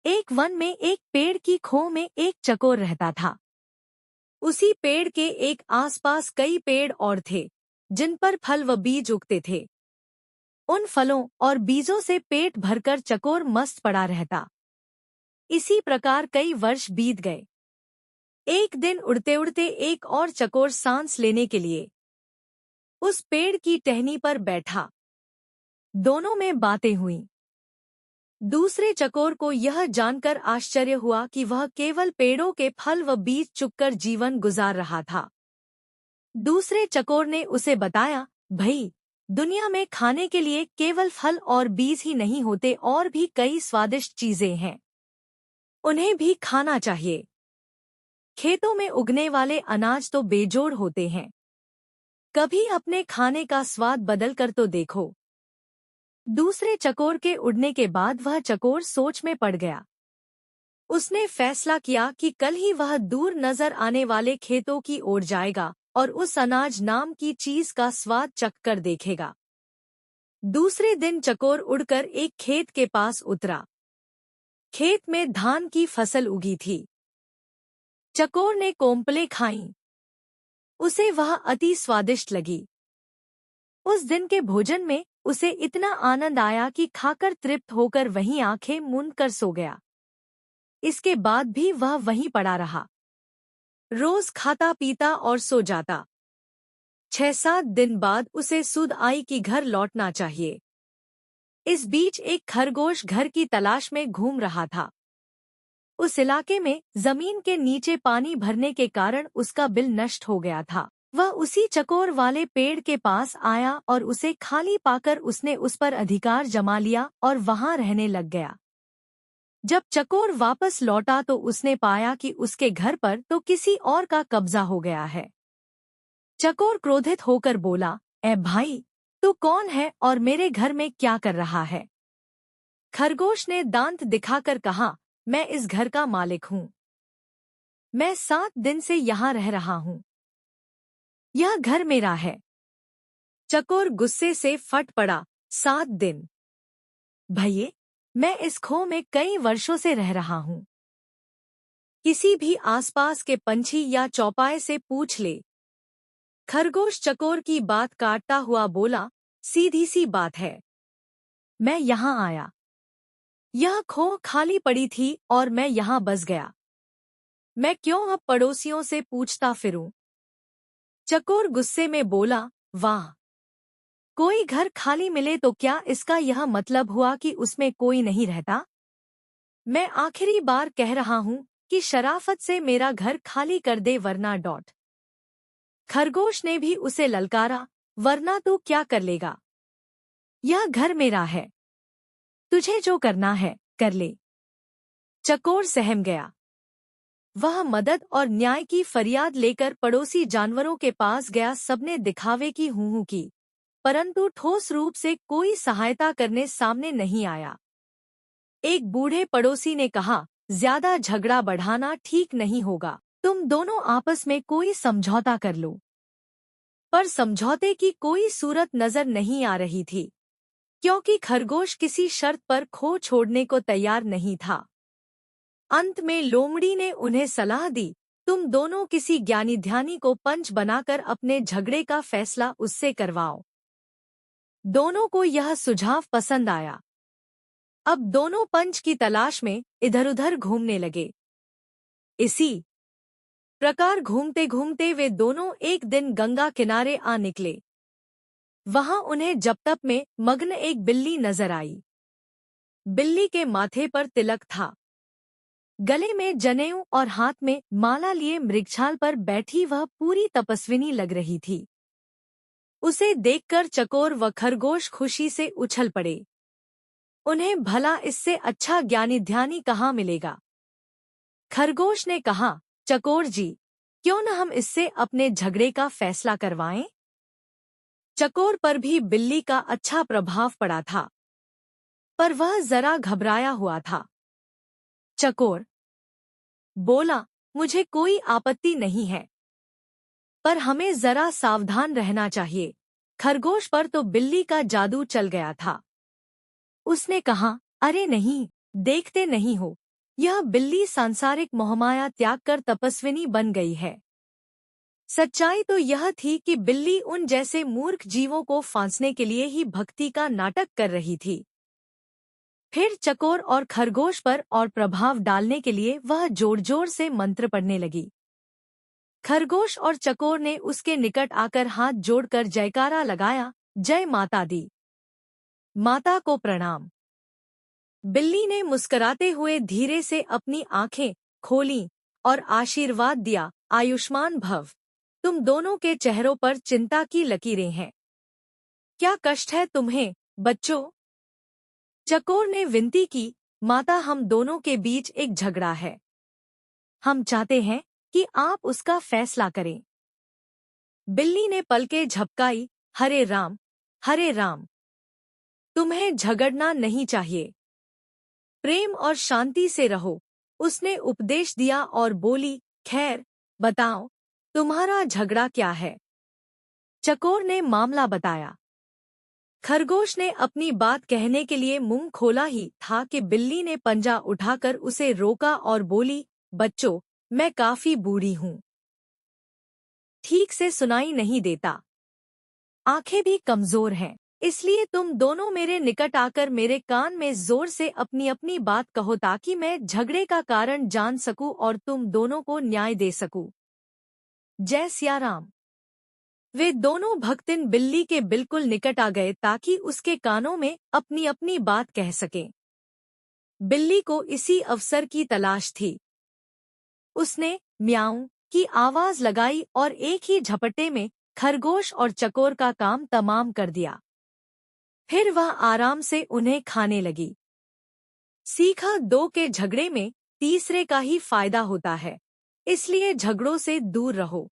एक वन में एक पेड़ की खोह में एक चकोर रहता था। उसी पेड़ के एक आसपास कई पेड़ और थे, जिन पर फल व बीज उगते थे। उन फलों और बीजों से पेट भरकर चकोर मस्त पड़ा रहता। इसी प्रकार कई वर्ष बीत गए। एक दिन उड़ते उड़ते एक और चकोर सांस लेने के लिए उस पेड़ की टहनी पर बैठा। दोनों में बातें हुईं। दूसरे चकोर को यह जानकर आश्चर्य हुआ कि वह केवल पेड़ों के फल व बीज चुगकर जीवन गुजार रहा था। दूसरे चकोर ने उसे बताया, भई, दुनिया में खाने के लिए केवल फल और बीज ही नहीं होते और भी कई स्वादिष्ट चीजें हैं। उन्हें भी खाना चाहिए। खेतों में उगने वाले अनाज तो बेजोड़ होते हैं। कभी अपने खाने का स्वाद बदल कर तो देखो। दूसरे चकोर के उड़ने के बाद वह चकोर सोच में पड़ गया। उसने फैसला किया कि कल ही वह दूर नजर आने वाले खेतों की ओर जाएगा और उस अनाज नाम की चीज का स्वाद चखकर देखेगा। दूसरे दिन चकोर उड़कर एक खेत के पास उतरा। खेत में धान की फसल उगी थी। चकोर ने कोंपलें खाईं। उसे वह अति स्वादिष्ट लगी। उस दिन के भोजन में उसे इतना आनंद आया कि खाकर तृप्त होकर वहीं आंखें मूंद कर सो गया। इसके बाद भी वह वहीं पड़ा रहा। रोज खाता पीता और सो जाता। 6-7 दिन बाद उसे सुध आई कि घर लौटना चाहिए। इस बीच एक खरगोश घर की तलाश में घूम रहा था। उस इलाके में जमीन के नीचे पानी भरने के कारण उसका बिल नष्ट हो गया था। वह उसी चकोर वाले पेड़ के पास आया और उसे खाली पाकर उसने उस पर अधिकार जमा लिया और वहां रहने लग गया। जब चकोर वापस लौटा तो उसने पाया कि उसके घर पर तो किसी और का कब्जा हो गया है। चकोर क्रोधित होकर बोला, ए भाई, तू कौन है और मेरे घर में क्या कर रहा है? खरगोश ने दांत दिखाकर कहा, मैं इस घर का मालिक हूँ। मैं 7 दिन से यहाँ रह रहा हूँ। यह घर मेरा है। चकोर गुस्से से फट पड़ा, 7 दिन? भैये, मैं इस खोह में कई वर्षों से रह रहा हूँ। किसी भी आसपास के पंछी या चौपाए से पूछ ले। खरगोश चकोर की बात काटता हुआ बोला, सीधी सी बात है। मैं यहाँ आया। यह खोह खाली पड़ी थी और मैं यहाँ बस गया। मैं क्यों अब पड़ोसियों से पूछता फिरूं? चकोर गुस्से में बोला, वाह! कोई घर खाली मिले तो क्या इसका यह मतलब हुआ कि उसमें कोई नहीं रहता? मैं आखिरी बार कह रहा हूँ कि शराफत से मेरा घर खाली कर दे वरना डॉट। खरगोश ने भी उसे ललकारा, वरना तू क्या कर लेगा? यह घर मेरा है। तुझे जो करना है कर ले। चकोर सहम गया। वह मदद और न्याय की फरियाद लेकर पड़ोसी जानवरों के पास गया। सबने दिखावे की हूँ की, परंतु ठोस रूप से कोई सहायता करने सामने नहीं आया। एक बूढ़े पड़ोसी ने कहा, ज्यादा झगड़ा बढ़ाना ठीक नहीं होगा। तुम दोनों आपस में कोई समझौता कर लो। पर समझौते की कोई सूरत नजर नहीं आ रही थी, क्योंकि खरगोश किसी शर्त पर खो छोड़ने को तैयार नहीं था। अंत में लोमड़ी ने उन्हें सलाह दी, तुम दोनों किसी ज्ञानी ध्यानी को पंच बनाकर अपने झगड़े का फैसला उससे करवाओ। दोनों को यह सुझाव पसंद आया। अब दोनों पंच की तलाश में इधर-उधर घूमने लगे। इसी प्रकार घूमते घूमते वे दोनों एक दिन गंगा किनारे आ निकले। वहां उन्हें जपतप में मग्न एक बिल्ली नजर आई। बिल्ली के माथे पर तिलक था। गले में जनेऊ और हाथ में माला लिए मृगछाल पर बैठी वह पूरी तपस्विनी लग रही थी। उसे देखकर चकोर व खरगोश खुशी से उछल पड़े। उन्हें भला इससे अच्छा ज्ञानी ध्यानी कहाँ मिलेगा? खरगोश ने कहा, चकोर जी, क्यों न हम इससे अपने झगड़े का फैसला करवाएं? चकोर पर भी बिल्ली का अच्छा प्रभाव पड़ा था, पर वह जरा घबराया हुआ था। चकोर बोला, मुझे कोई आपत्ति नहीं है, पर हमें जरा सावधान रहना चाहिए। खरगोश पर तो बिल्ली का जादू चल गया था। उसने कहा, अरे नहीं, देखते नहीं हो, यह बिल्ली सांसारिक मोहमाया त्याग कर तपस्विनी बन गई है। सच्चाई तो यह थी कि बिल्ली उन जैसे मूर्ख जीवों को फांसने के लिए ही भक्ति का नाटक कर रही थी। फिर चकोर और खरगोश पर और प्रभाव डालने के लिए वह जोर जोर से मंत्र पढ़ने लगी। खरगोश और चकोर ने उसके निकट आकर हाथ जोड़कर जयकारा लगाया, जय माता दी। माता को प्रणाम। बिल्ली ने मुस्कुराते हुए धीरे से अपनी आंखें खोलीं और आशीर्वाद दिया, आयुष्मान भव। तुम दोनों के चेहरों पर चिंता की लकीरें हैं। क्या कष्ट है तुम्हें, बच्चों? चकोर ने विनती की, माता हम दोनों के बीच एक झगड़ा है। हम चाहते हैं कि आप उसका फैसला करें। बिल्ली ने पलकें झपकाई, हरे राम, हरे राम। तुम्हें झगड़ना नहीं चाहिए। प्रेम और शांति से रहो, उसने उपदेश दिया और बोली, खैर, बताओ, तुम्हारा झगड़ा क्या है? चकोर ने मामला बताया। खरगोश ने अपनी बात कहने के लिए मुंह खोला ही था कि बिल्ली ने पंजा उठाकर उसे रोका और बोली, बच्चों, मैं काफी बूढ़ी हूँ। ठीक से सुनाई नहीं देता। आंखें भी कमजोर हैं। इसलिए तुम दोनों मेरे निकट आकर मेरे कान में जोर से अपनी अपनी बात कहो ताकि मैं झगड़े का कारण जान सकूं और तुम दोनों को न्याय दे सकूं। जय सिया राम। वे दोनों भक्तिन बिल्ली के बिल्कुल निकट आ गए ताकि उसके कानों में अपनी अपनी बात कह सकें। बिल्ली को इसी अवसर की तलाश थी। उसने म्याऊं की आवाज लगाई और एक ही झपट्टे में खरगोश और चकोर का काम तमाम कर दिया। फिर वह आराम से उन्हें खाने लगी। सीखा, दो के झगड़े में तीसरे का ही फायदा होता है, इसलिए झगड़ों से दूर रहो।